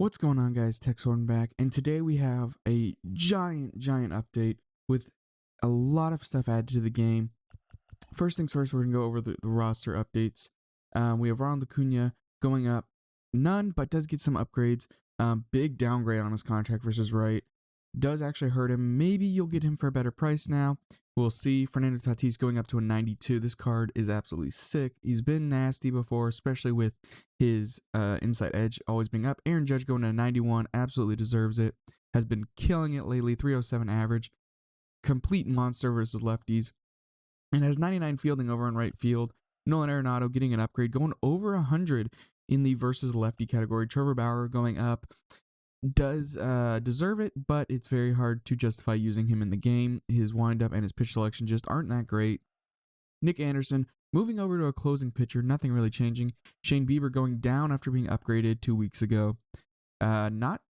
What's going on, guys? Texhorn back, and today we have a giant update with a lot of stuff added to the game. First things first, we're going to go over the roster updates. We have Ronald Acuna going up, none, but does get some upgrades. Big downgrade on his contract versus Wright. Does actually hurt him. Maybe you'll get him for a better price now. We'll see. Fernando Tatis going up to a 92. This card is absolutely sick. He's been nasty before, especially with his inside edge always being up. Aaron Judge going to a 91. Absolutely deserves it. Has been killing it lately. 307 average. Complete monster versus lefties. And has 99 fielding over on right field. Nolan Arenado getting an upgrade. Going over 100 in the versus lefty category. Trevor Bauer going up. Does deserve it, but it's very hard to justify using him in the game. His windup and his pitch selection just aren't that great. Nick Anderson moving over to a closing pitcher, nothing really changing. Shane Bieber going down after being upgraded 2 weeks ago. Not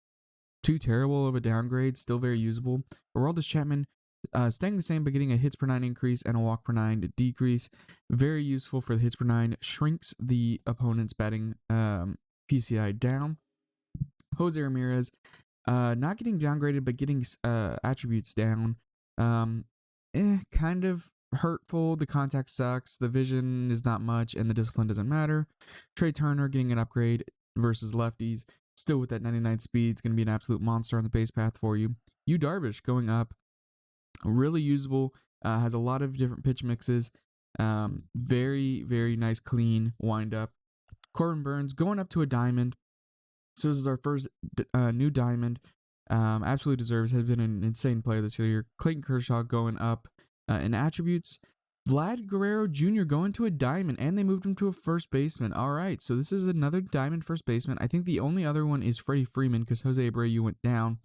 too terrible of a downgrade, still very usable. Aroldis Chapman staying the same but getting a hits per 9 increase and a walk per 9 decrease. Very useful for the hits per 9, shrinks the opponent's batting PCI down. Jose Ramirez, not getting downgraded, but getting attributes down. Kind of hurtful. The contact sucks. The vision is not much, and the discipline doesn't matter. Trey Turner getting an upgrade versus lefties. Still with that 99 speed. It's going to be an absolute monster on the base path for you. Yu Darvish going up. Really usable. Has a lot of different pitch mixes. Very, very nice, clean windup. Corbin Burns going up to a diamond. So this is our first new diamond. Absolutely deserves. Has been an insane player this year. Clayton Kershaw going up in attributes. Vlad Guerrero Jr. going to a diamond, and they moved him to a first baseman. All right, so this is another diamond first baseman. I think the only other one is Freddie Freeman because Jose Abreu went down.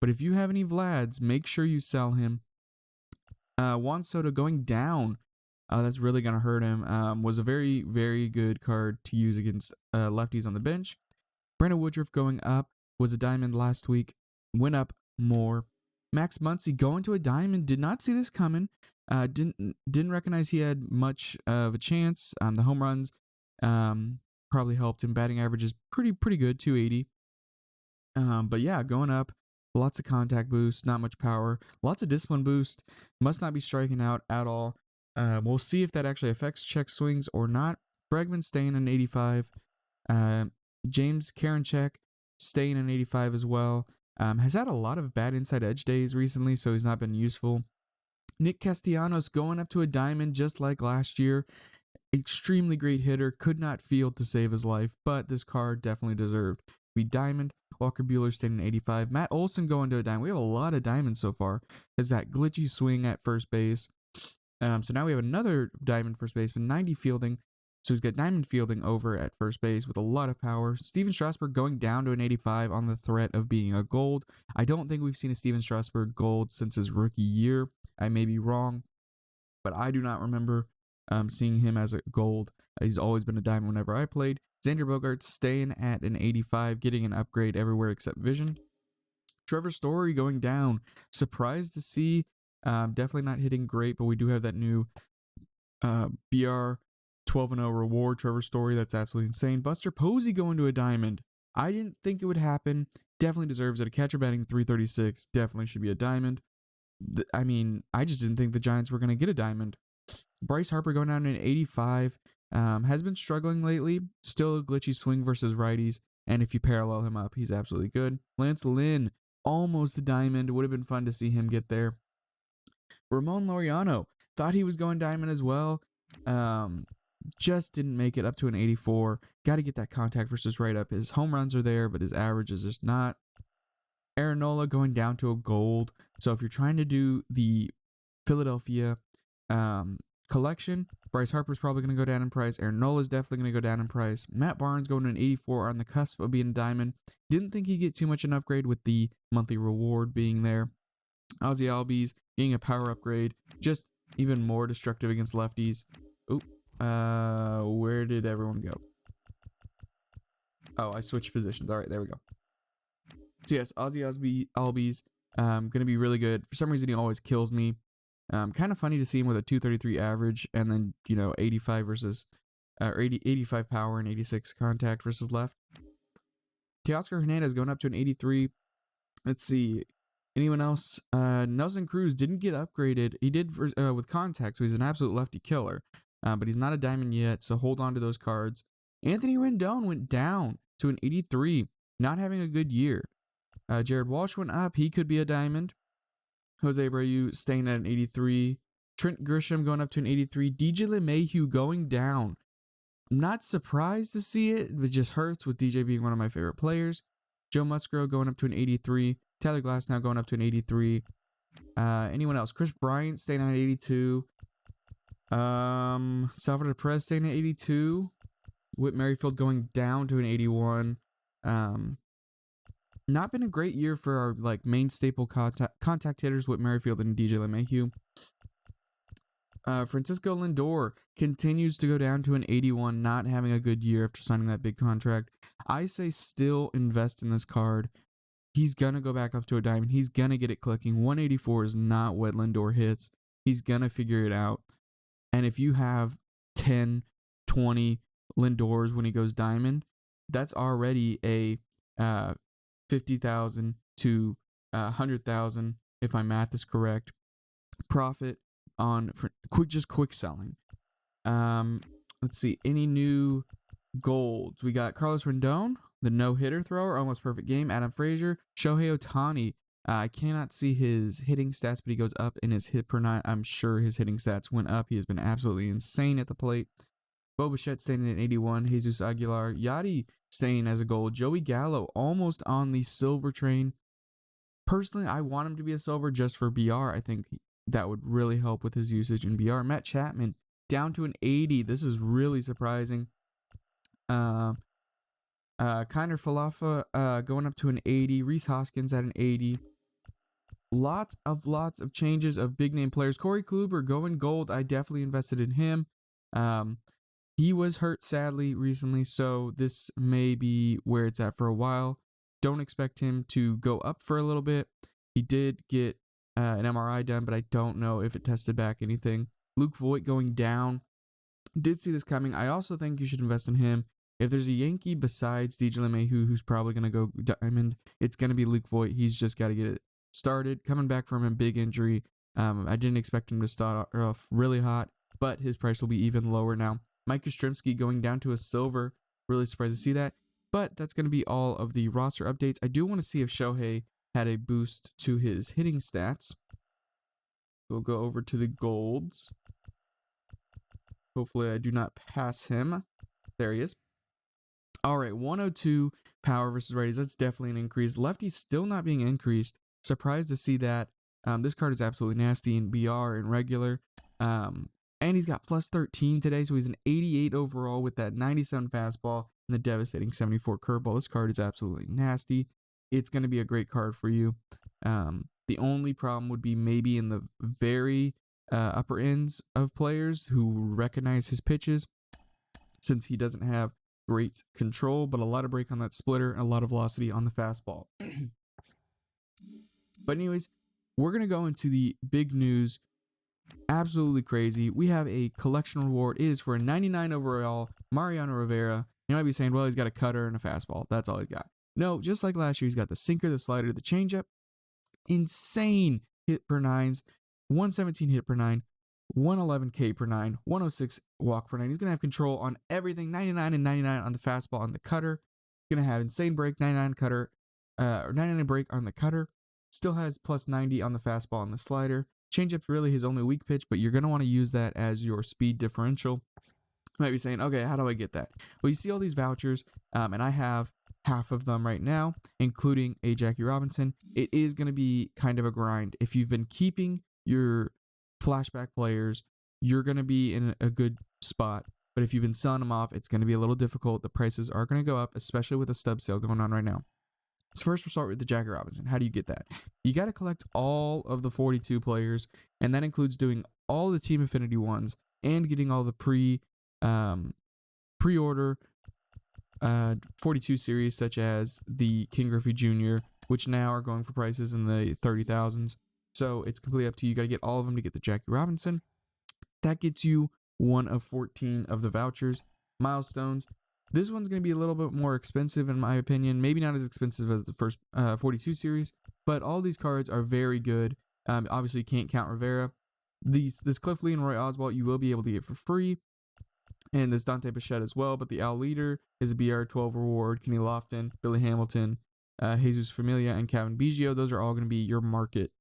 But if you have any Vlads, make sure you sell him. Juan Soto going down. That's really going to hurt him. Was a very, very good card to use against lefties on the bench. Brandon Woodruff going up, was a diamond last week, went up more. Max Muncy going to a diamond, did not see this coming, didn't recognize he had much of a chance. The home runs probably helped him. Batting average is pretty good, 280. But yeah, going up, lots of contact boost, not much power, lots of discipline boost, must not be striking out at all. We'll see if that actually affects check swings or not. Bregman staying in 85. James Karinchak staying in 85 as well. Has had a lot of bad inside edge days recently, so he's not been useful. Nick Castellanos going up to a diamond just like last year. Extremely great hitter. Could not field to save his life, but this card definitely deserved to be diamond. Walker Buehler staying in 85. Matt Olson going to a diamond. We have a lot of diamonds so far. Has that glitchy swing at first base. So now we have another diamond first baseman, 90 fielding. So he's got diamond fielding over at first base with a lot of power. Steven Strasburg going down to an 85 on the threat of being a gold. I don't think we've seen a Steven Strasburg gold since his rookie year. I may be wrong, but I do not remember seeing him as a gold. He's always been a diamond whenever I played. Xander Bogaerts staying at an 85, getting an upgrade everywhere except vision. Trevor Story going down. Surprised to see. Definitely not hitting great, but we do have that new BR 12-0 reward. Trevor Story, that's absolutely insane. Buster Posey going to a diamond. I didn't think it would happen. Definitely deserves it. A catcher batting 336 definitely should be a diamond. I mean, I just didn't think the Giants were going to get a diamond. Bryce Harper going down to an 85. Has been struggling lately. Still a glitchy swing versus righties. And if you parallel him up, he's absolutely good. Lance Lynn, almost a diamond. Would have been fun to see him get there. Ramon Laureano, thought he was going diamond as well. Just didn't make it up to an 84. Got to get that contact versus right up. His home runs are there, but his average is just not. Aaron Nola going down to a gold. So if you're trying to do the Philadelphia collection, Bryce Harper's probably going to go down in price. Aaron Nola's definitely going to go down in price. Matt Barnes going to an 84 on the cusp of being a diamond. Didn't think he'd get too much an upgrade with the monthly reward being there. Ozzy Albies getting a power upgrade. Just even more destructive against lefties. Oop. Where did everyone go? Oh, I switched positions. All right, there we go. So yes, Ozzy Albies, gonna be really good. For some reason, he always kills me. Kind of funny to see him with a 233 average and then 85 versus 85 power and 86 contact versus left. Teoscar Hernandez going up to an 83. Let's see. Anyone else? Nelson Cruz didn't get upgraded. He did with contact, so he's an absolute lefty killer. But he's not a diamond yet, so hold on to those cards. Anthony Rendon went down to an 83, not having a good year. Jared Walsh went up. He could be a diamond. Jose Abreu staying at an 83. Trent Grisham going up to an 83. DJ LeMahieu going down. Not surprised to see it. It just hurts with DJ being one of my favorite players. Joe Musgrove going up to an 83. Tyler Glass now going up to an 83. Anyone else? Chris Bryant staying at 82. Salvador Perez staying at 82. Whit Merrifield going down to an 81. Not been a great year for our main staple contact hitters, Whit Merrifield and DJ LeMahieu. Francisco Lindor continues to go down to an 81, not having a good year after signing that big contract. I say still invest in this card. He's going to go back up to a diamond. He's going to get it clicking. 184 is not what Lindor hits. He's going to figure it out. And if you have 10, 20 Lindors when he goes diamond, that's already a 50,000 to 100,000, if my math is correct, profit on quick selling. Let's see, any new golds? We got Carlos Rendon, the no-hitter thrower, almost perfect game. Adam Frazier, Shohei Ohtani. I cannot see his hitting stats, but he goes up in his hit per nine. I'm sure his hitting stats went up. He has been absolutely insane at the plate. Bo Bichette staying at 81. Jesus Aguilar. Yachty staying as a gold. Joey Gallo almost on the silver train. Personally, I want him to be a silver just for BR. I think that would really help with his usage in BR. Matt Chapman down to an 80. This is really surprising. Kiner Falefa going up to an 80. Rhys Hoskins at an 80. Lots of changes of big name players. Corey Kluber going gold. I definitely invested in him. He was hurt sadly recently, so this may be where it's at for a while. Don't expect him to go up for a little bit. He did get an MRI done, but I don't know if it tested back anything. Luke Voigt going down. Did see this coming. I also think you should invest in him. If there's a Yankee besides DJ LeMahieu who's probably going to go diamond, it's going to be Luke Voigt. He's just got to get it started. Coming back from a big injury. I didn't expect him to start off really hot, but his price will be even lower now. Mike Yastrzemski going down to a silver. Really surprised to see that. But that's going to be all of the roster updates. I do want to see if Shohei had a boost to his hitting stats. We'll go over to the golds. Hopefully I do not pass him. There he is. All right, 102 power versus righties. That's definitely an increase. Lefty's still not being increased. Surprised to see that. This card is absolutely nasty in BR and regular. And he's got plus 13 today, so he's an 88 overall with that 97 fastball and the devastating 74 curveball. This card is absolutely nasty. It's going to be a great card for you. The only problem would be maybe in the very upper ends of players who recognize his pitches, since he doesn't have great control, but a lot of break on that splitter and a lot of velocity on the fastball. But anyways, we're going to go into the big news. Absolutely crazy. We have a collection reward. It is for a 99 overall Mariano Rivera. You might be saying, well, he's got a cutter and a fastball. That's all he's got. No, just like last year, he's got the sinker, the slider, the changeup. Insane hit per nines. 117 hit per nine. 111 K per nine. 106 walk per nine. He's going to have control on everything. 99 and 99 on the fastball and the cutter. He's going to have insane break, 99 cutter, or 99 break on the cutter. Still has plus 90 on the fastball and the slider. Changeup's really his only weak pitch, but you're going to want to use that as your speed differential. You might be saying, okay, how do I get that? Well, you see all these vouchers, and I have half of them right now, including a Jackie Robinson. It is going to be kind of a grind. If you've been keeping your flashback players, you're going to be in a good spot. But if you've been selling them off, it's going to be a little difficult. The prices are going to go up, especially with a stub sale going on right now. So first, we'll start with the Jackie Robinson. How do you get that? You got to collect all of the 42 players, and that includes doing all the Team Affinity ones and getting all the pre-order 42 series, such as the King Griffey Jr., which now are going for prices in the 30,000s. So it's completely up to you. You got to get all of them to get the Jackie Robinson. That gets you one of 14 of the vouchers. Milestones. This one's going to be a little bit more expensive in my opinion. Maybe not as expensive as the first 42 series, but all these cards are very good. Obviously, you can't count Rivera. This Cliff Lee and Roy Oswalt you will be able to get for free. And this Dante Bichette as well. But the Al Leader is a BR12 reward. Kenny Lofton, Billy Hamilton, Jesus Familia, and Kevin Biggio. Those are all going to be your market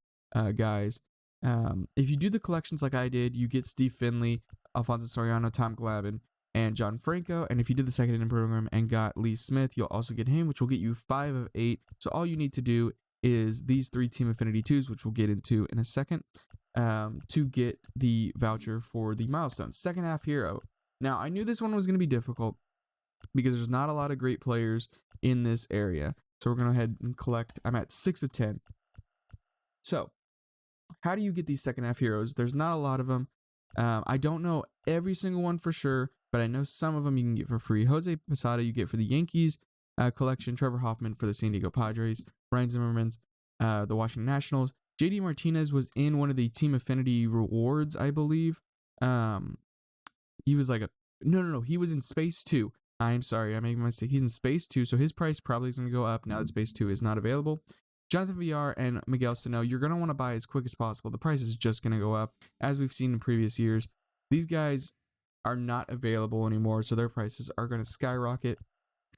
guys. If you do the collections like I did, you get Steve Finley, Alfonso Soriano, Tom Glavine, and John Franco. And if you did the second inning program and got Lee Smith, you'll also get him, which will get you 5 of 8. So all you need to do is these 3 Team Affinity 2s, which we'll get into in a second, to get the voucher for the milestone. Second half hero. Now, I knew this one was going to be difficult because there's not a lot of great players in this area. So we're going to go ahead and collect. I'm at 6 of 10. So how do you get these second half heroes? There's not a lot of them. I don't know every single one for sure, but I know some of them you can get for free. Jose Posada you get for the Yankees collection. Trevor Hoffman for the San Diego Padres. Ryan Zimmerman's the Washington Nationals. JD Martinez was in one of the Team Affinity rewards, I believe. He was like no, he was in Space 2. I'm sorry, I made a mistake. He's in Space 2, so his price probably is going to go up now that Space 2 is not available. Jonathan VR and Miguel Sano, you're going to want to buy as quick as possible. The price is just going to go up. As we've seen in previous years, these guys are not available anymore, so their prices are going to skyrocket.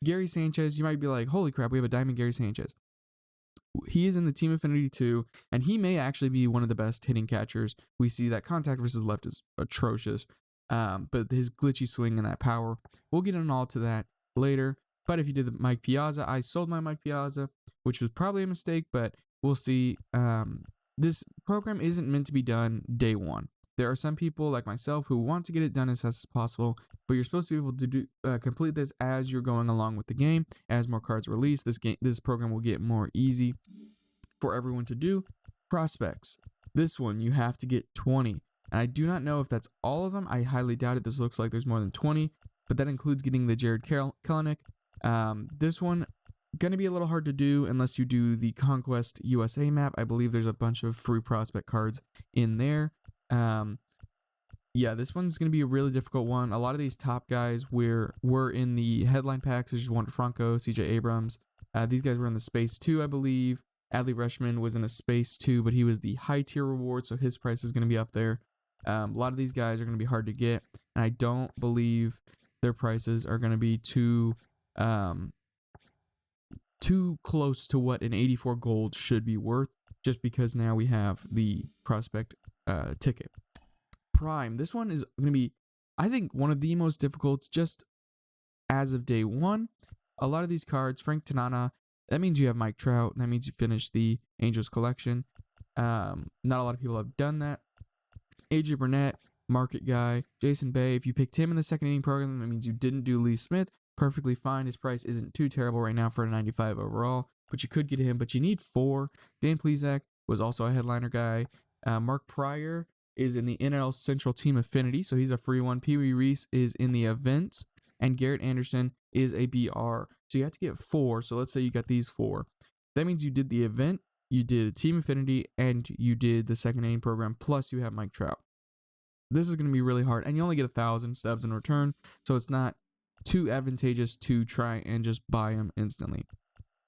Gary Sanchez, you might be like, holy crap, we have a diamond Gary Sanchez. He is in the Team Affinity 2, and he may actually be one of the best hitting catchers. We see that contact versus left is atrocious. But his glitchy swing and that power, we'll get on all to that later. But if you did the Mike Piazza, I sold my Mike Piazza, which was probably a mistake, but we'll see. This program isn't meant to be done day one. There are some people like myself who want to get it done as fast as possible, but you're supposed to be able to complete this as you're going along with the game. As more cards release, this program will get more easy for everyone to do. Prospects. This one, you have to get 20. And I do not know if that's all of them. I highly doubt it. This looks like there's more than 20, but that includes getting the Jared Kelenic. This one, going to be a little hard to do unless you do the Conquest USA map. I believe there's a bunch of free prospect cards in there. Yeah, this one's going to be a really difficult one. A lot of these top guys were in the headline packs. There's Wander Franco, CJ Abrams. These guys were in the Space 2, I believe. Adley Rutschman was in a Space 2, but he was the high tier reward, so his price is going to be up there. A lot of these guys are going to be hard to get, and I don't believe their prices are going to be too close to what an 84 gold should be worth, just because now we have the prospect ticket. Prime. This one is going to be, I think, one of the most difficult just as of day one. A lot of these cards, Frank Tanana, that means you have Mike Trout. That means you finish the Angels collection. Not a lot of people have done that. AJ Burnett, market guy. Jason Bay, if you picked him in the second inning program, that means you didn't do Lee Smith. Perfectly fine. His price isn't too terrible right now for a 95 overall, but you could get him, but you need 4. Dan Plesac was also a headliner guy. Mark Pryor is in the NL Central Team Affinity, so he's a free one. Pee Wee Reese is in the events, and Garrett Anderson is a BR. So you have to get 4. So let's say you got these 4. That means you did the event, you did Team Affinity, and you did the second inning program, plus you have Mike Trout. This is going to be really hard, and you only get 1,000 stubs in return, so it's not too advantageous to try and just buy them instantly.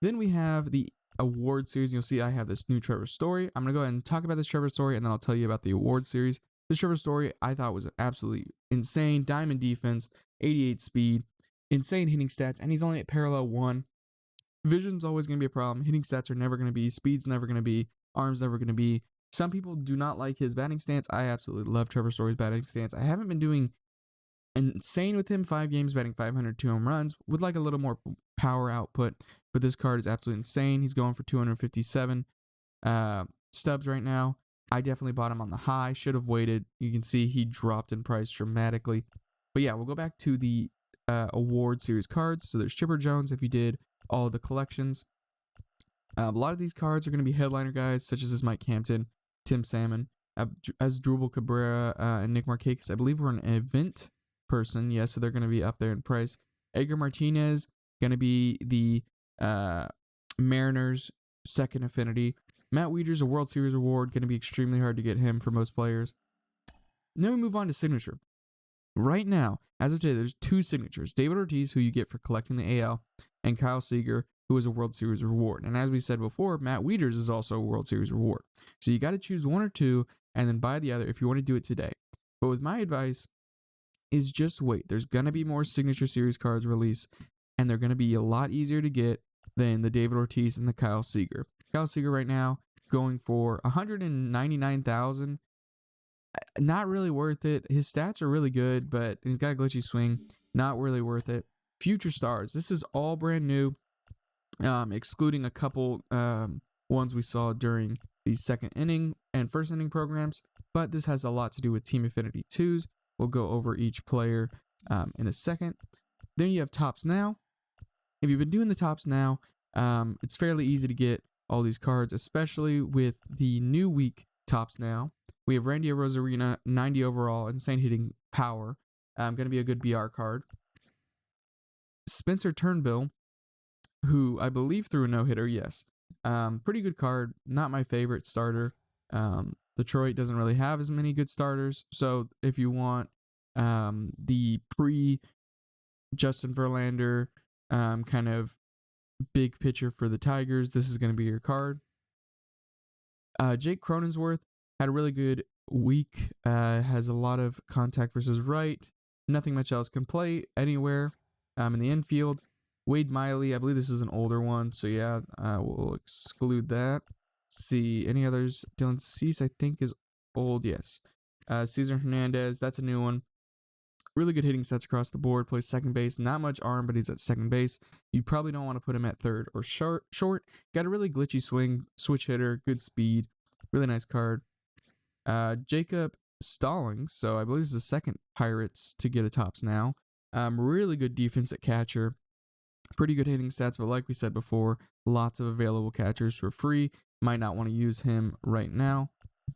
Then we have the award series. You'll see I have this new Trevor Story. I'm going to go ahead and talk about this Trevor Story, and then I'll tell you about the award series. This Trevor Story I thought was absolutely insane. Diamond defense, 88 speed, insane hitting stats, and he's only at parallel 1. Vision's always going to be a problem. Hitting stats are never going to be. Speed's never going to be. Arm's never going to be. Some people do not like his batting stance. I absolutely love Trevor Story's batting stance. I haven't been doing insane with him. 5 games, batting 500, 2 home runs. Would like a little more power output, but this card is absolutely insane. He's going for 257 stubs right now. I definitely bought him on the high. Should have waited. You can see he dropped in price dramatically. But yeah, we'll go back to the award series cards. So there's Chipper Jones if you did all the collections. A lot of these cards are going to be headliner guys, such as this Mike Hampton, Tim Salmon, Asdrubal Cabrera, and Nick Markakis. I believe we're an event person. Yes, so they're going to be up there in price. Edgar Martinez, going to be the Mariners' second affinity. Matt Wieters, a World Series award, going to be extremely hard to get him for most players. And then we move on to signature. Right now, as of today, there's 2 signatures. David Ortiz, who you get for collecting the AL, and Kyle Seager, who is a World Series reward. And as we said before, Matt Wieters is also a World Series reward. So you got to choose one or two and then buy the other if you want to do it today. But with my advice is just wait. There's going to be more signature series cards released, and they're going to be a lot easier to get than the David Ortiz and the Kyle Seager. Kyle Seager right now going for $199,000. Not really worth it. His stats are really good, but he's got a glitchy swing. Not really worth it. Future Stars. This is all brand new, excluding a couple ones we saw during the second inning and first inning programs. But this has a lot to do with Team Affinity 2s. We'll go over each player in a second. Then you have Tops Now. If you've been doing the Tops Now, it's fairly easy to get all these cards, especially with the new week Tops Now. We have Randy Arozarena, 90 overall, insane hitting power. Going to be a good BR card. Spencer Turnbull, who I believe threw a no-hitter, yes. Pretty good card. Not my favorite starter. Detroit doesn't really have as many good starters. So if you want the pre-Justin Verlander kind of big pitcher for the Tigers, this is going to be your card. Jake Cronensworth had a really good week. Has a lot of contact versus right. Nothing much else. Can play anywhere in the infield. Wade Miley, I believe this is an older one. So yeah, we'll exclude that. See, any others? Dylan Cease, I think, is old. Yes. Cesar Hernandez, that's a new one. Really good hitting sets across the board. Plays second base. Not much arm, but he's at second base. You probably don't want to put him at third or short. Got a really glitchy swing. Switch hitter. Good speed. Really nice card. Jacob Stallings. So I believe this is the second Pirates to get a Tops Now. Really good defense at catcher. Pretty good hitting stats, but like we said before, lots of available catchers for free. Might not want to use him right now.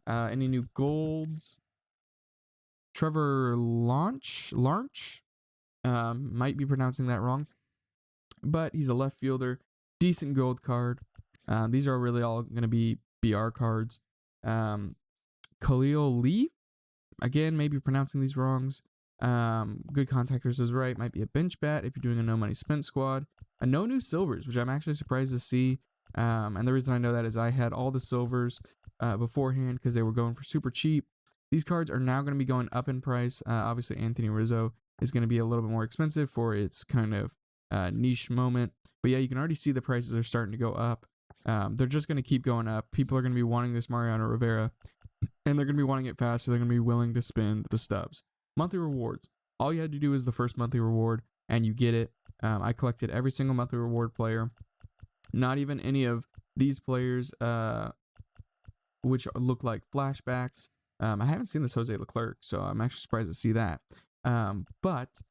Any new golds? Trevor Launch, might be pronouncing that wrong, but he's a left fielder. Decent gold card. These are really all going to be BR cards. Khalil Lee, again, maybe pronouncing these wrongs. Good contact versus right. Might be a bench bat if you're doing a no money spent squad. No new silvers, which I'm actually surprised to see. And the reason I know that is I had all the silvers beforehand because they were going for super cheap. These cards are now going to be going up in price. Obviously, Anthony Rizzo is going to be a little bit more expensive for its kind of niche moment. But yeah, you can already see the prices are starting to go up. They're just going to keep going up. People are going to be wanting this Mariano Rivera, and they're going to be wanting it fast, so they're going to be willing to spend the stubs. Monthly rewards. All you had to do is the first monthly reward, and you get it. I collected every single monthly reward player. Not even any of these players, which look like flashbacks. I haven't seen this Jose Leclerc, so I'm actually surprised to see that. But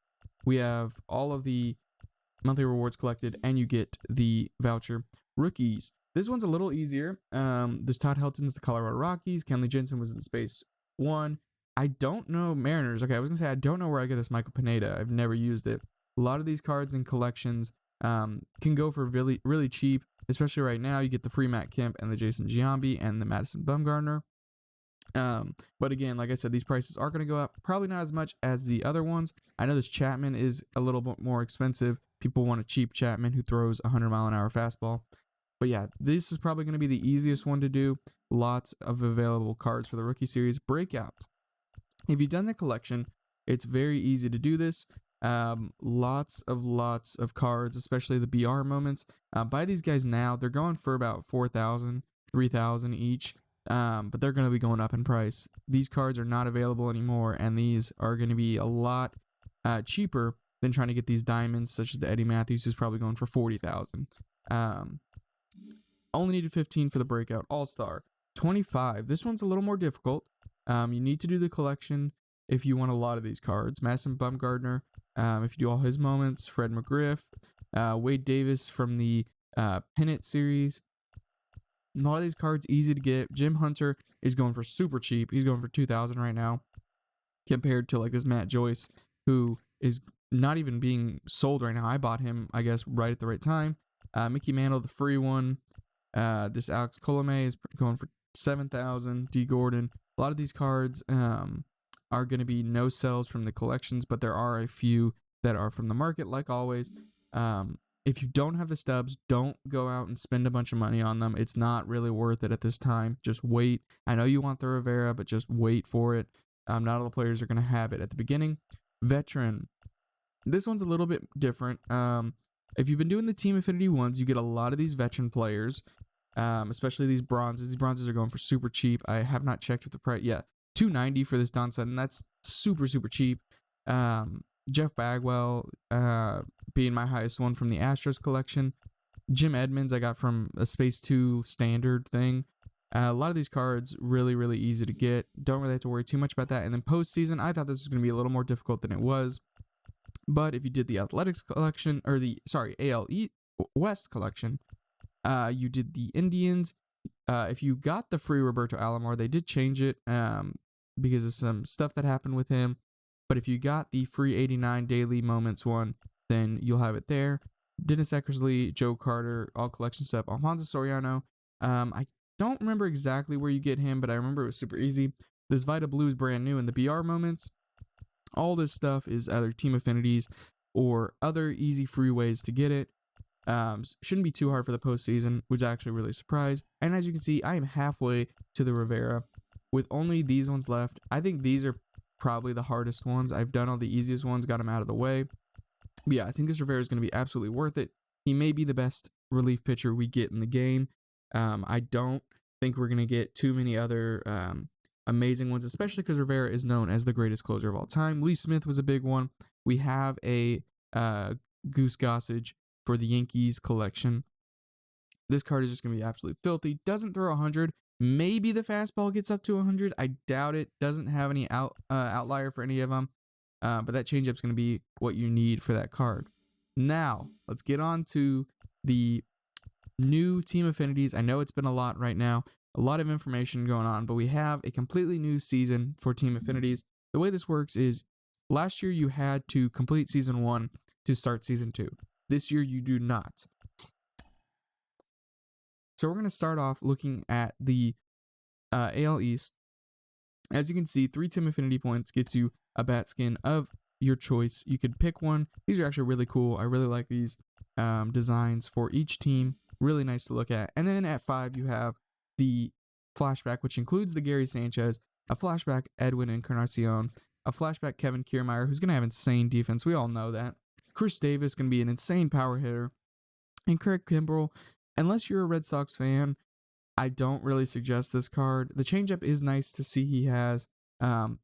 we have all of the monthly rewards collected, and you get the voucher. Rookies. This one's a little easier. This Todd Helton's the Colorado Rockies. Kenley Jensen was in Space 1. I don't know Mariners. Okay, I was going to say I don't know where I get this Michael Pineda. I've never used it. A lot of these cards and collections can go for really, really cheap, especially right now. You get the free Matt Kemp and the Jason Giambi and the Madison Bumgarner. But again, like I said, these prices are going to go up. Probably not as much as the other ones. I know this Chapman is a little bit more expensive. People want a cheap Chapman who throws 100-mile-an-hour fastball. But yeah, this is probably going to be the easiest one to do. Lots of available cards for the rookie series. Breakout. If you've done the collection, it's very easy to do this. Lots of cards, especially the BR moments. Buy these guys now. They're going for about $4,000, $3,000 each. But they're going to be going up in price. These cards are not available anymore, and these are going to be a lot cheaper than trying to get these diamonds, such as the Eddie Matthews, who's probably going for $40,000. Only needed 15 for the breakout. All-Star 25. This one's a little more difficult. You need to do the collection if you want a lot of these cards. Madison Bumgarner, if you do all his moments. Fred McGriff, Wade Davis from the Pennant series. A lot of these cards easy to get. Jim Hunter is going for super cheap. He's going for $2,000 right now, compared to like this Matt Joyce, who is not even being sold right now. I bought him, I guess, right at the right time. Mickey Mantle, the free one. This Alex Colomé is going for $7,000. D. Gordon. A lot of these cards are going to be no sells from the collections, but there are a few that are from the market, like always. If you don't have the stubs, don't go out and spend a bunch of money on them. It's not really worth it at this time. Just wait. I know you want the Rivera, but just wait for it. Not all the players are going to have it at the beginning. Veteran. This one's a little bit different. If you've been doing the Team Affinity ones, you get a lot of these veteran players, especially these bronzes. These bronzes are going for super cheap. I have not checked with the price. Yeah, $290 for this Don Sutton. That's super, super cheap. Jeff Bagwell being my highest one from the Astros collection. Jim Edmonds I got from a Space 2 standard thing. A lot of these cards really, really easy to get. Don't really have to worry too much about that. And then postseason, I thought this was going to be a little more difficult than it was. But if you did the Athletics collection, or AL West collection, you did the Indians. If you got the free Roberto Alomar, they did change it because of some stuff that happened with him. But if you got the free 89 daily moments one, then you'll have it there. Dennis Eckersley, Joe Carter, all collection stuff. Alfonso Soriano. I don't remember exactly where you get him, but I remember it was super easy. This Vita Blue is brand new in the BR moments. All this stuff is either Team Affinities or other easy free ways to get it. Shouldn't be too hard for the postseason, which is actually really surprised. And as you can see, I am halfway to the Rivera with only these ones left. I think these are probably the hardest ones. I've done all the easiest ones, got them out of the way. But yeah, I think this Rivera is going to be absolutely worth it. He may be the best relief pitcher we get in the game. I don't think we're going to get too many other amazing ones, especially because Rivera is known as the greatest closer of all time. Lee Smith was a big one. We have a Goose Gossage for the Yankees collection. This card is just going to be absolutely filthy. Doesn't throw 100. Maybe the fastball gets up to 100. I doubt it. Doesn't have any outlier for any of them. But that changeup is going to be what you need for that card. Now, let's get on to the new Team Affinities. I know it's been a lot right now. A lot of information going on, but we have a completely new season for Team Affinities. The way this works is last year you had to complete Season 1 to start Season 2. This year you do not. So we're going to start off looking at the AL East. As you can see, 3 Team Affinity points gets you a bat skin of your choice. You could pick one. These are actually really cool. I really like these designs for each team. Really nice to look at. And then at 5, you have the flashback, which includes the Gary Sanchez, a flashback Edwin Encarnacion, a flashback Kevin Kiermaier, who's going to have insane defense. We all know that. Chris Davis going to be an insane power hitter. And Craig Kimbrell, unless you're a Red Sox fan, I don't really suggest this card. The changeup is nice to see he has.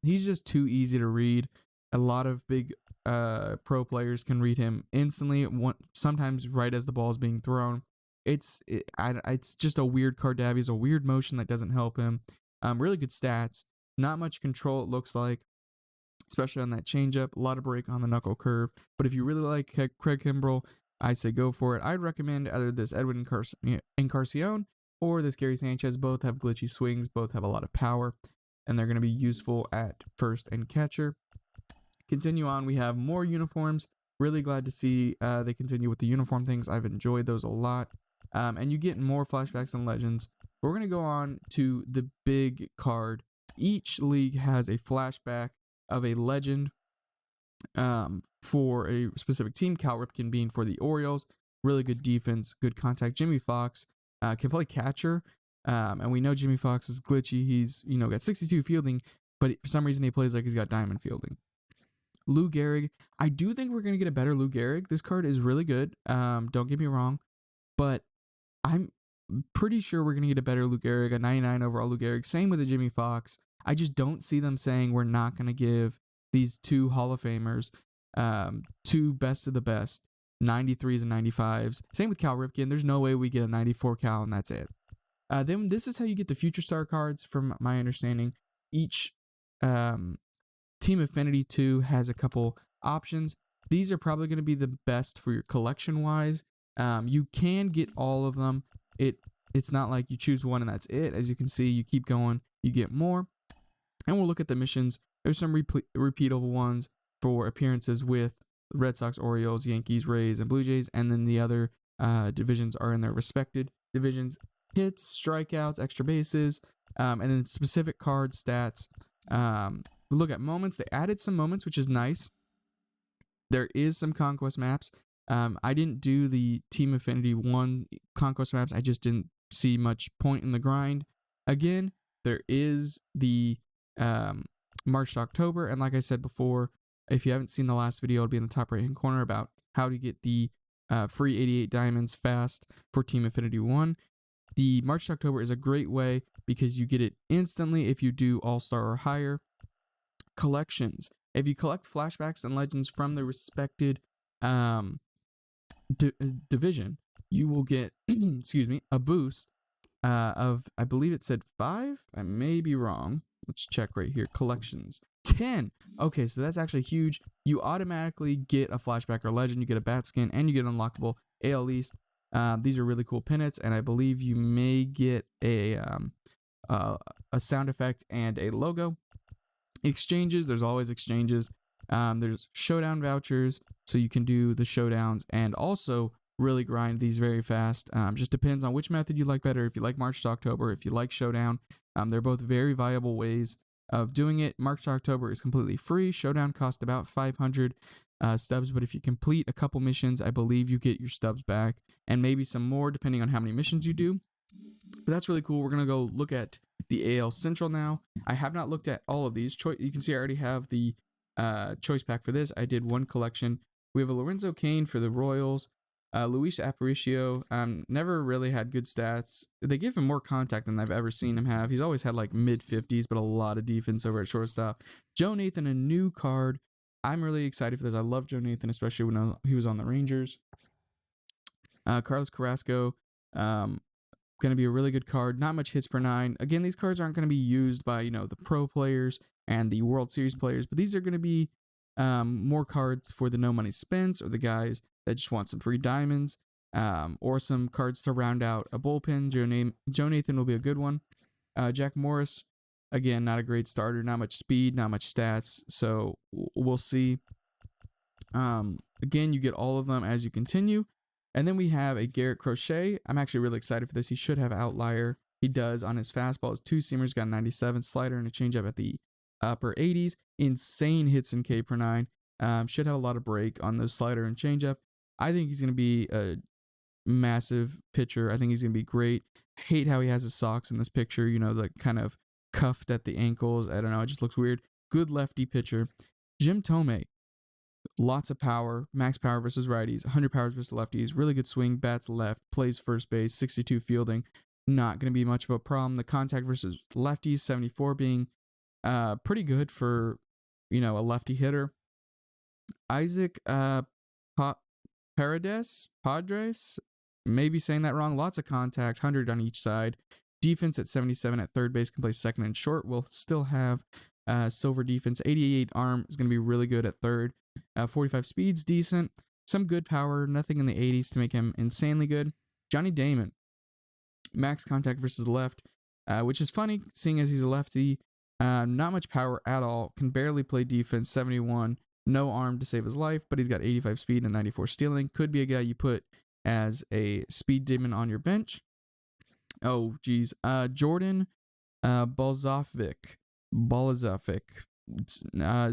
He's just too easy to read. A lot of big pro players can read him instantly, sometimes right as the ball is being thrown. It's just a weird card to have. He's a weird motion that doesn't help him. Really good stats. Not much control, it looks like, especially on that changeup. A lot of break on the knuckle curve. But if you really like Craig Kimbrell, I say go for it. I'd recommend either this Edwin Encarnacion or this Gary Sanchez. Both have glitchy swings. Both have a lot of power. And they're going to be useful at first and catcher. Continue on. We have more uniforms. Really glad to see they continue with the uniform things. I've enjoyed those a lot. And you get more flashbacks and legends. We're going to go on to the big card. Each league has a flashback of a legend for a specific team. Cal Ripken being for the Orioles. Really good defense, good contact. Jimmy Fox can play catcher. And we know Jimmy Fox is glitchy. He's, got 62 fielding, but for some reason he plays like he's got diamond fielding. Lou Gehrig. I do think we're going to get a better Lou Gehrig. This card is really good. Don't get me wrong. But I'm pretty sure we're going to get a better Lou Gehrig, a 99 overall Lou Gehrig. Same with the Jimmy Fox. I just don't see them saying we're not going to give these 2 Hall of Famers 2 best of the best, 93s and 95s. Same with Cal Ripken. There's no way we get a 94 Cal and that's it. Then this is how you get the Future Star cards from my understanding. Each Team Affinity 2 has a couple options. These are probably going to be the best for your collection-wise. You can get all of them. It's not like you choose one and that's it. As you can see, you keep going, you get more. And we'll look at the missions. There's some repeatable ones for appearances with Red Sox, Orioles, Yankees, Rays, and Blue Jays. And then the other divisions are in their respected divisions. Hits, strikeouts, extra bases, and then specific card stats we look at moments. They added some moments, which is nice. There is some conquest maps. I didn't do the Team Affinity 1 conquest maps. I just didn't see much point in the grind. Again, there is the March to October. And like I said before, if you haven't seen the last video, it'll be in the top right hand corner about how to get the free 88 diamonds fast for Team Affinity 1. The March to October is a great way because you get it instantly if you do All-Star or higher. Collections. If you collect flashbacks and legends from the respected division, you will get excuse me, a boost of, I believe it said 5. I may be wrong. Let's check right here. Collections 10. Okay, so that's actually huge. You automatically get a flashback or legend, you get a bat skin, and you get unlockable AL East. These are really cool pinnets, and I believe you may get a sound effect and a logo. Exchanges, there's always exchanges. There's showdown vouchers, so you can do the showdowns and also really grind these very fast. Just depends on which method you like better. If you like March to October, if you like showdown, they're both very viable ways of doing it. March to October is completely free. Showdown costs about 500 stubs, but if you complete a couple missions, I believe you get your stubs back and maybe some more depending on how many missions you do. But that's really cool. We're going to go look at the AL Central now. I have not looked at all of these. You can see I already have the choice pack for this. I did one collection. We have a Lorenzo Cain for the Royals. Luis Aparicio, never really had good stats. They give him more contact than I've ever seen him have. He's always had like mid-50s, but a lot of defense over at shortstop. Joe Nathan, a new card. I'm really excited for this. I love Joe Nathan, especially when he was on the Rangers. Carlos Carrasco, going to be a really good card. Not much hits per 9. Again, these cards aren't going to be used by, the pro players and the World Series players, but these are going to be more cards for the no money spins or the guys that just want some free diamonds, or some cards to round out a bullpen. Joe Nathan will be a good one. Jack Morris, again, not a great starter, not much speed, not much stats, so we'll see. Again, you get all of them as you continue. And then we have a Garrett Crochet. I'm actually really excited for this. He should have outlier. He does on his fastball. His 2 seamers got 97, slider and a changeup at the upper 80s. Insane hits in K per 9. Should have a lot of break on those slider and changeup. I think he's going to be a massive pitcher. I think he's going to be great. Hate how he has his socks in this picture, like kind of cuffed at the ankles. I don't know. It just looks weird. Good lefty pitcher. Jim Thome. Lots of power, max power versus righties, 100 powers versus lefties, really good swing, bats left, plays first base, 62 fielding, not going to be much of a problem. The contact versus lefties, 74 being pretty good for, a lefty hitter. Isaac Padres, maybe saying that wrong, lots of contact, 100 on each side. Defense at 77 at third base, can play second and short, will still have silver defense. 88 arm is going to be really good at third. 45 speeds, decent. Some good power, nothing in the 80s to make him insanely good. Johnny Damon, max contact versus left, which is funny seeing as he's a lefty. Not much power at all, can barely play defense, 71. No arm to save his life, but he's got 85 speed and 94 stealing. Could be a guy you put as a speed demon on your bench. Oh, geez. Jordan Balazovic.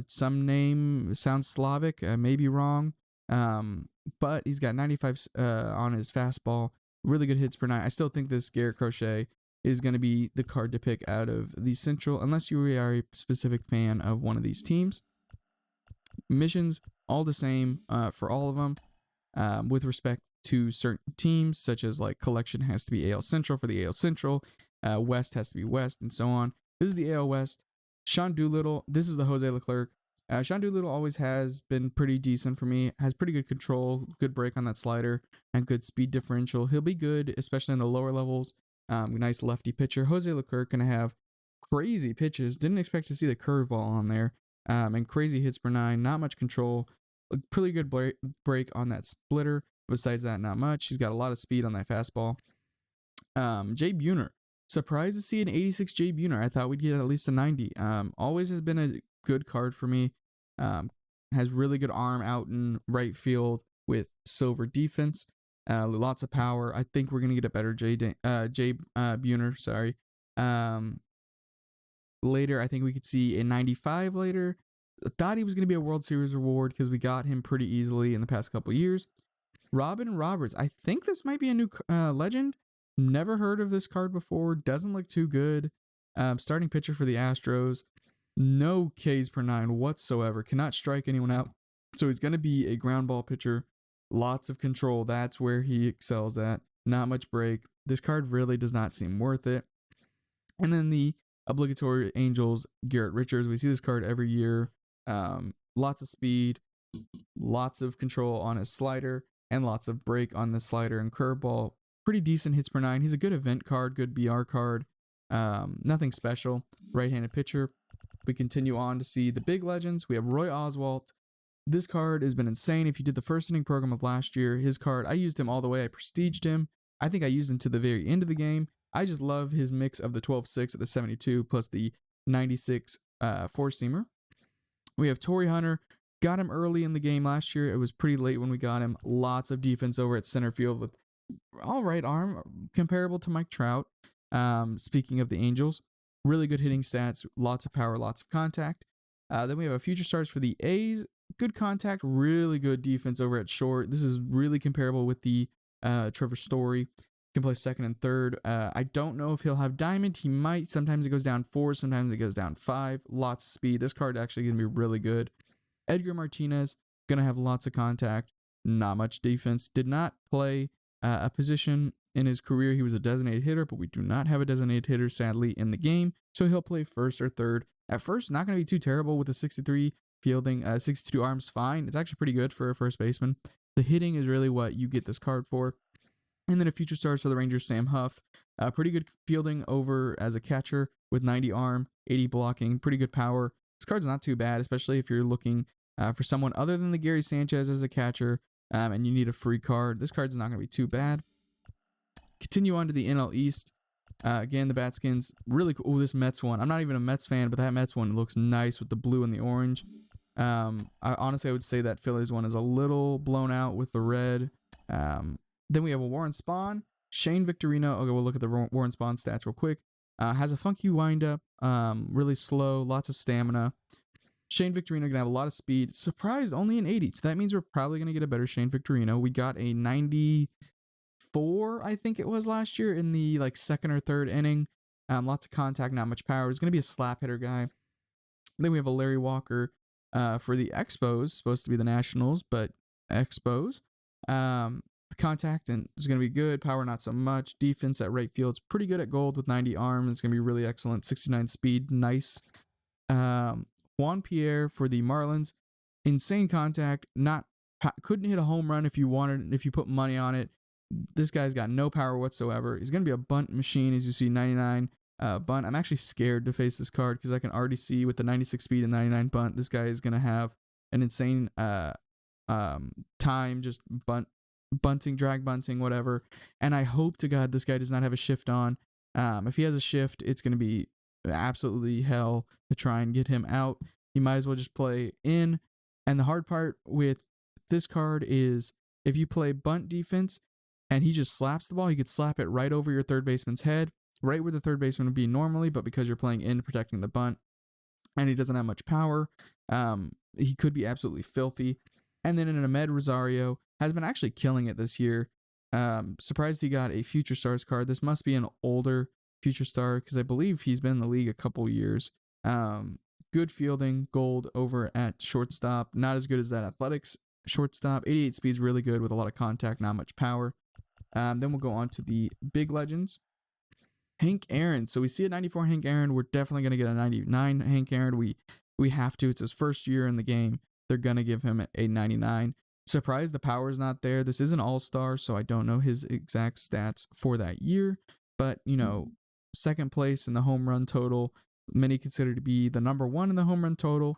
Some name sounds Slavic, maybe wrong, but he's got 95 on his fastball, really good hits per 9. I still think this Garrett Crochet is going to be the card to pick out of the Central, unless you are a specific fan of one of these teams. Missions, all the same for all of them, with respect to certain teams, such as like collection has to be AL Central for the AL Central, West has to be West, and so on. This is the AL West. Sean Doolittle, this is the Jose Leclerc. Sean Doolittle always has been pretty decent for me, has pretty good control, good break on that slider, and good speed differential. He'll be good, especially in the lower levels. Nice lefty pitcher. Jose Leclerc going to have crazy pitches. Didn't expect to see the curveball on there. And crazy hits per 9, not much control. A pretty good break on that splitter. Besides that, not much. He's got a lot of speed on that fastball. Jay Buhner. Surprised to see an 86 Jay Buhner. I thought we'd get at least a 90. Always has been a good card for me. Has really good arm out in right field with silver defense. Lots of power. I think we're going to get a better Jay Buhner. Sorry. later. I think we could see a 95 later. I thought he was going to be a World Series reward because we got him pretty easily in the past couple years. Robin Roberts. I think this might be a new legend. Never heard of this card before. Doesn't look too good. Starting pitcher for the Astros. No Ks per 9 whatsoever. Cannot strike anyone out. So he's going to be a ground ball pitcher. Lots of control. That's where he excels at. Not much break. This card really does not seem worth it. And then the obligatory Angels, Garrett Richards. We see this card every year. Lots of speed. Lots of control on his slider. And lots of break on the slider and curveball. Pretty decent hits per 9. He's a good event card. Good BR card. Nothing special. Right-handed pitcher. We continue on to see the big legends. We have Roy Oswalt. This card has been insane. If you did the first inning program of last year, his card, I used him all the way. I prestiged him. I think I used him to the very end of the game. I just love his mix of the 12-6 at the 72 plus the 96 four-seamer. We have Torrey Hunter. Got him early in the game last year. It was pretty late when we got him. Lots of defense over at center field with all right arm, comparable to Mike Trout. Speaking of the Angels, really good hitting stats, lots of power, lots of contact. Then we have a future stars for the A's. Good contact, really good defense over at short. This is really comparable with the Trevor Story. Can play second and third. I don't know if he'll have diamond. He might. Sometimes it goes down 4, sometimes it goes down 5. Lots of speed. This card actually going to be really good. Edgar Martinez, going to have lots of contact. Not much defense. Did not play a position in his career. He was a designated hitter, but we do not have a designated hitter, sadly, in the game. So he'll play first or third. At first, not going to be too terrible with a 63 fielding. 62 arms, fine. It's actually pretty good for a first baseman. The hitting is really what you get this card for. And then a future stars for the Rangers, Sam Huff. Pretty good fielding over as a catcher with 90 arm, 80 blocking, pretty good power. This card's not too bad, especially if you're looking for someone other than the Gary Sanchez as a catcher and you need a free card. This card's not going to be too bad. Continue on to the NL East. Again, the Batskins, really cool. Oh, this Mets one. I'm not even a Mets fan, but that Mets one looks nice with the blue and the orange. I would say that Phillies one is a little blown out with the red. Then we have a Warren Spahn. Shane Victorino. Okay, we'll look at the Warren Spahn stats real quick. Has a funky windup. Really slow. Lots of stamina. Shane Victorino going to have a lot of speed. Surprised only an 80. So that means we're probably going to get a better Shane Victorino. We got a 94, I think it was last year in the second or third inning. Lots of contact, not much power. He's going to be a slap hitter guy. Then we have a Larry Walker for the Expos. Supposed to be the Nationals, but Expos. The contact and is going to be good. Power, not so much. Defense at right field is pretty good at gold with 90 arm. It's going to be really excellent. 69 speed, nice. Juan Pierre for the Marlins. Insane contact. Couldn't hit a home run if you put money on it. This guy's got no power whatsoever. He's going to be a bunt machine, as you see, 99 bunt. I'm actually scared to face this card because I can already see with the 96 speed and 99 bunt, this guy is going to have an insane time just bunting, drag bunting, whatever. And I hope to God this guy does not have a shift on. If he has a shift, it's going to be absolutely hell to try and get him out. You might as well just play in. And the hard part with this card is if you play bunt defense and he just slaps the ball, he could slap it right over your third baseman's head, right where the third baseman would be normally, but because you're playing in protecting the bunt and he doesn't have much power, he could be absolutely filthy. And then in Ahmed Rosario has been actually killing it this year. Surprised he got a Future Stars card. This must be an older Future Star because I believe he's been in the league a couple years. Good fielding, gold over at shortstop. Not as good as that Athletics shortstop. 88 speed's really good with a lot of contact, not much power. Then we'll go on to the big legends. Hank Aaron. So we see a 94 Hank Aaron. We're definitely going to get a 99 Hank Aaron. We have to. It's his first year in the game. They're going to give him a 99. Surprised the power's not there. This is an all-star, so I don't know his exact stats for that year. But, second place in the home run total. Many consider to be the number one in the home run total.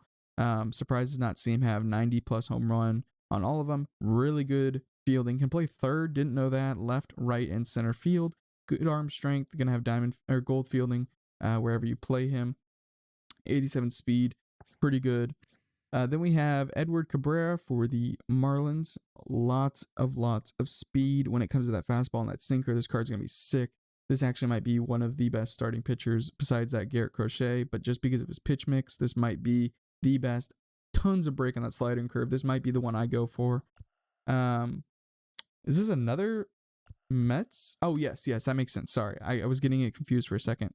Surprised to not see him have 90-plus home run on all of them. Really good fielding. Can play third. Didn't know that. Left, right, and center field. Good arm strength. Going to have diamond or gold fielding wherever you play him. 87 speed. Pretty good. Then we have Edward Cabrera for the Marlins. Lots of speed when it comes to that fastball and that sinker. This card's going to be sick. this actually might be one of the best starting pitchers besides that Garrett Crochet, but just because of his pitch mix, this might be the best. Tons of break on that sliding curve. This might be the one I go for. Is this another Mets? Oh, yes, that makes sense. Sorry, I was getting it confused for a second.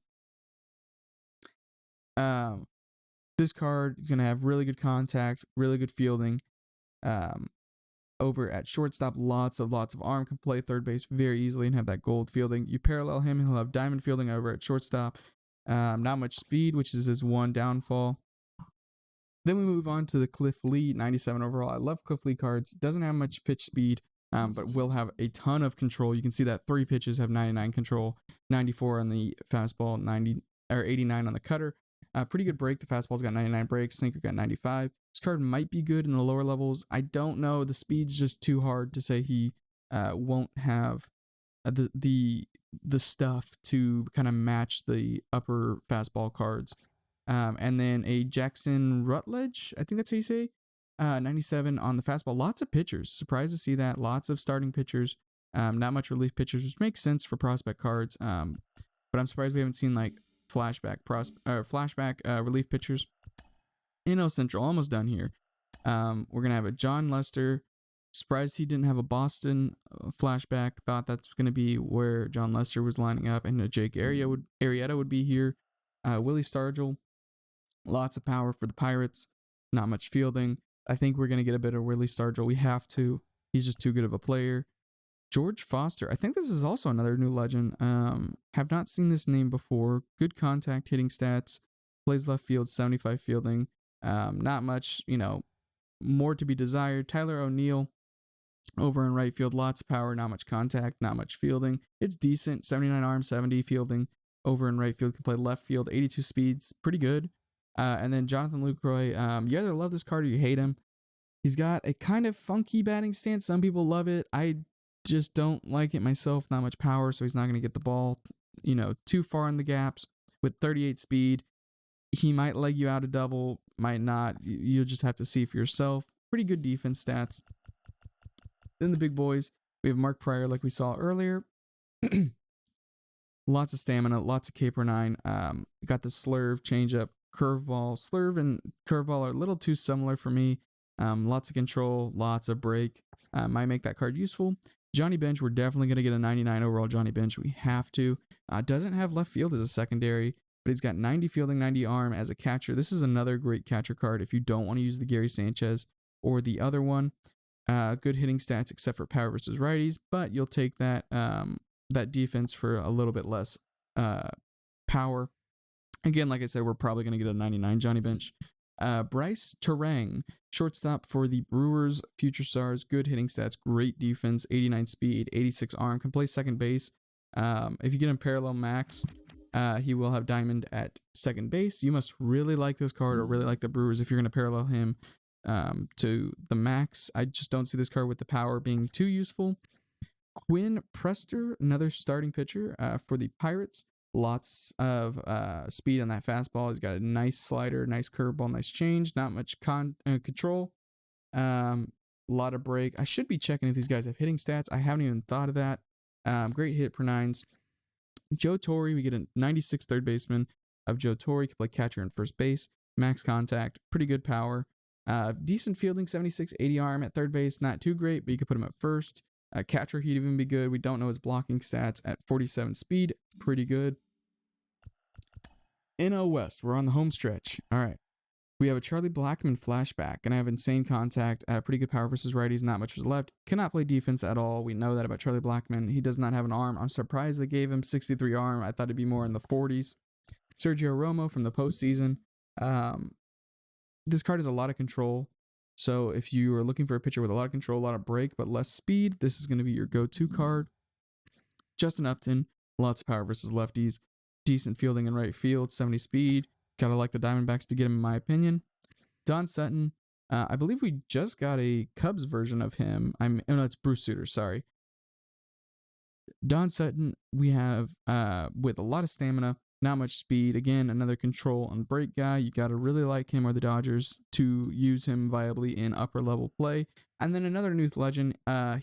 This card is going to have really good contact, really good fielding. Over at shortstop, lots of arm, can play third base very easily and have that gold fielding. You parallel him, he'll have diamond fielding over at shortstop. Not much speed, which is his one downfall. Then we move on to the Cliff Lee, 97 overall. I love Cliff Lee cards. Doesn't have much pitch speed, but will have a ton of control. You can see that 3 pitches have 99 control, 94 on the fastball, 89 on the cutter. Pretty good break. The fastball's got 99 breaks. Sinker got 95. This card might be good in the lower levels. I don't know. The speed's just too hard to say he won't have the stuff to kind of match the upper fastball cards. And then a Jackson Rutledge, I think that's how you say, 97 on the fastball. Lots of pitchers. Surprised to see that. Lots of starting pitchers. Not much relief pitchers, which makes sense for prospect cards. But I'm surprised we haven't seen like flashback relief pitchers. NL Central, almost done here. We're gonna have a John Lester. Surprised he didn't have a Boston flashback. Thought that's gonna be where John Lester was lining up, and a Jake Arrieta would be here. Willie Stargell, lots of power for the Pirates. Not much fielding. I think we're gonna get a bit of Willie Stargell. We have to. He's just too good of a player. George Foster. I think this is also another new legend. Have not seen this name before. Good contact, hitting stats. Plays left field, 75 fielding. Not much, more to be desired. Tyler O'Neill over in right field. Lots of power, not much contact, not much fielding. It's decent. 79 arm, 70 fielding. Over in right field, can play left field. 82 speeds. Pretty good. And then Jonathan Lucroy. You either love this card or you hate him. He's got a kind of funky batting stance. Some people love it. I just don't like it myself. Not much power, so he's not going to get the ball, too far in the gaps. With 38 speed, he might leg you out a double, might not. You'll just have to see for yourself. Pretty good defense stats. Then the big boys, we have Mark Pryor, like we saw earlier. Lots of stamina, lots of Caper 9. Got the slurve, changeup, curveball. Slurve and curveball are a little too similar for me. Lots of control, lots of break. Might make that card useful. Johnny Bench, we're definitely going to get a 99 overall Johnny Bench. We have to. Doesn't have left field as a secondary, but he's got 90 fielding, 90 arm as a catcher. This is another great catcher card if you don't want to use the Gary Sanchez or the other one. Good hitting stats except for power versus righties, but you'll take that defense for a little bit less power. Again, like I said, we're probably going to get a 99 Johnny Bench. Bryce Terang, shortstop for the Brewers, future stars, good hitting stats, great defense, 89 speed, 86 arm, can play second base. If you get him parallel maxed, he will have diamond at second base. You must really like this card or really like the Brewers if you're going to parallel him to the max. I just don't see this card with the power being too useful. Quinn Prester, another starting pitcher for the Pirates. Lots of speed on that fastball. He's got a nice slider, nice curveball, nice change. Not much control. A lot of break. I should be checking if these guys have hitting stats. I haven't even thought of that. Great hit per nines. Joe Torre, we get a 96 third baseman of Joe Torre. Can play catcher and first base. Max contact. Pretty good power. Decent fielding, 76, 80 arm at third base. Not too great, but you could put him at first. Catcher, he'd even be good. We don't know his blocking stats at 47 speed. Pretty good. NL West, we're on the home stretch. All right. We have a Charlie Blackmon flashback, and I have insane contact, pretty good power versus righties, not much was left. Cannot play defense at all. We know that about Charlie Blackmon. He does not have an arm. I'm surprised they gave him 63 arm. I thought it'd be more in the 40s. Sergio Romo from the postseason. This card has a lot of control. So if you are looking for a pitcher with a lot of control, a lot of break, but less speed, this is going to be your go-to card. Justin Upton, lots of power versus lefties. Decent fielding in right field, 70 speed. Gotta like the Diamondbacks to get him, in my opinion. Don Sutton, I believe we just got a Cubs version of him. No, it's Bruce Sutter, sorry. Don Sutton, we have with a lot of stamina, not much speed. Again, another control and break guy. You gotta really like him or the Dodgers to use him viably in upper level play. And then another new legend,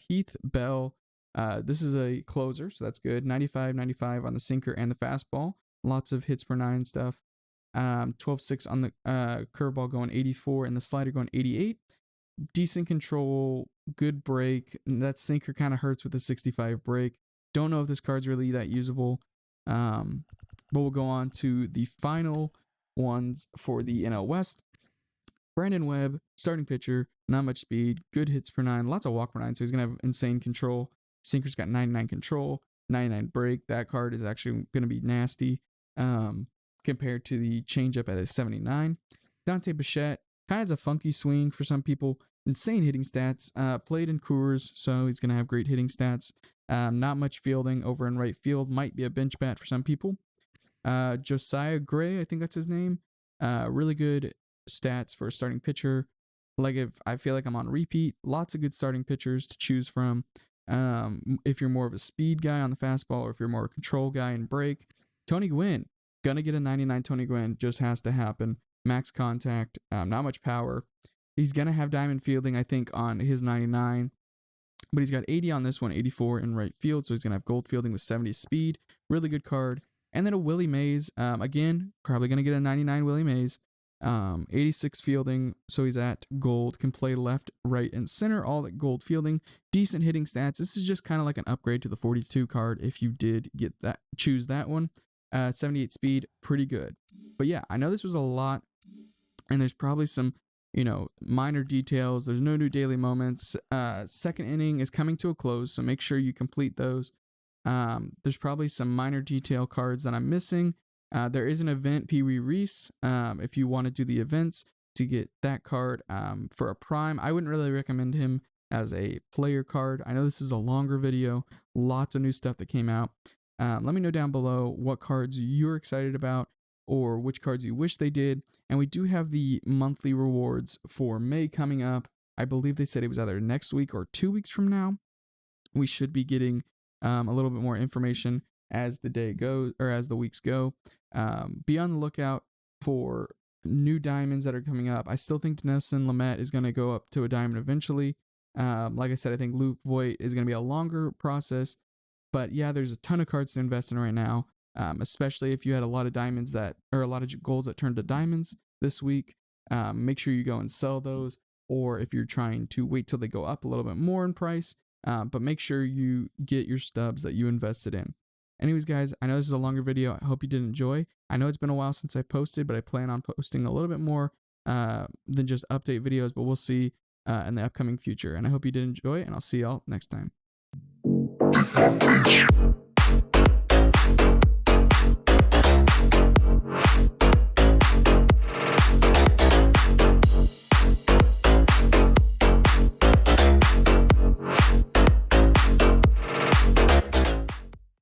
Heath Bell. This is a closer, so that's good. 95, 95 on the sinker and the fastball. Lots of hits per nine stuff. 12.6 on the curveball, going 84, and the slider going 88. Decent control, good break. That sinker kind of hurts with the 65 break. Don't know if this card's really that usable. But we'll go on to the final ones for the NL West. Brandon Webb, starting pitcher, not much speed, good hits per nine, lots of walk per nine, so he's going to have insane control. Sinker's got 99 control, 99 break. That card is actually going to be nasty compared to the changeup at a 79. Dante Bichette kind of has a funky swing for some people. Insane hitting stats. Played in Coors, so he's going to have great hitting stats. Not much fielding over in right field. Might be a bench bat for some people. Josiah Gray, I think that's his name. Really good stats for a starting pitcher. Like, if I feel like I'm on repeat, lots of good starting pitchers to choose from. If you're more of a speed guy on the fastball, or if you're more a control guy in break, Tony Gwynn, gonna get a 99 Tony Gwynn, just has to happen. Max contact, not much power. He's gonna have diamond fielding, I think, on his 99, but he's got 80 on this one, 84 in right field, so he's gonna have gold fielding with 70 speed. Really good card. And then a Willie Mays, again, probably gonna get a 99 Willie Mays. 86 fielding, so he's at gold, can play left, right, and center, all at gold fielding. Decent hitting stats. This is just kind of like an upgrade to the 42 card if you did get that, choose that one. 78 speed, pretty good. But yeah, I know this was a lot, and there's probably some, minor details. There's no new daily moments. Second inning is coming to a close, so make sure you complete those. There's probably some minor detail cards that I'm missing. There is an event, Pee Wee Reese, if you want to do the events to get that card for a prime. I wouldn't really recommend him as a player card. I know this is a longer video, lots of new stuff that came out. Let me know down below what cards you're excited about or which cards you wish they did. And we do have the monthly rewards for May coming up. I believe they said it was either next week or 2 weeks from now. We should be getting a little bit more information as the day goes, or as the weeks go. Be on the lookout for new diamonds that are coming up. I still think Nelson Lamet is going to go up to a diamond eventually. Like I said, I think Luke Voigt is going to be a longer process. But yeah, there's a ton of cards to invest in right now, especially if you had a lot of diamonds that, or a lot of golds that turned to diamonds this week. Make sure you go and sell those, or if you're trying to wait till they go up a little bit more in price, but make sure you get your stubs that you invested in. Anyways, guys, I know this is a longer video. I hope you did enjoy. I know it's been a while since I posted, but I plan on posting a little bit more than just update videos, but we'll see in the upcoming future. And I hope you did enjoy, and I'll see y'all next time.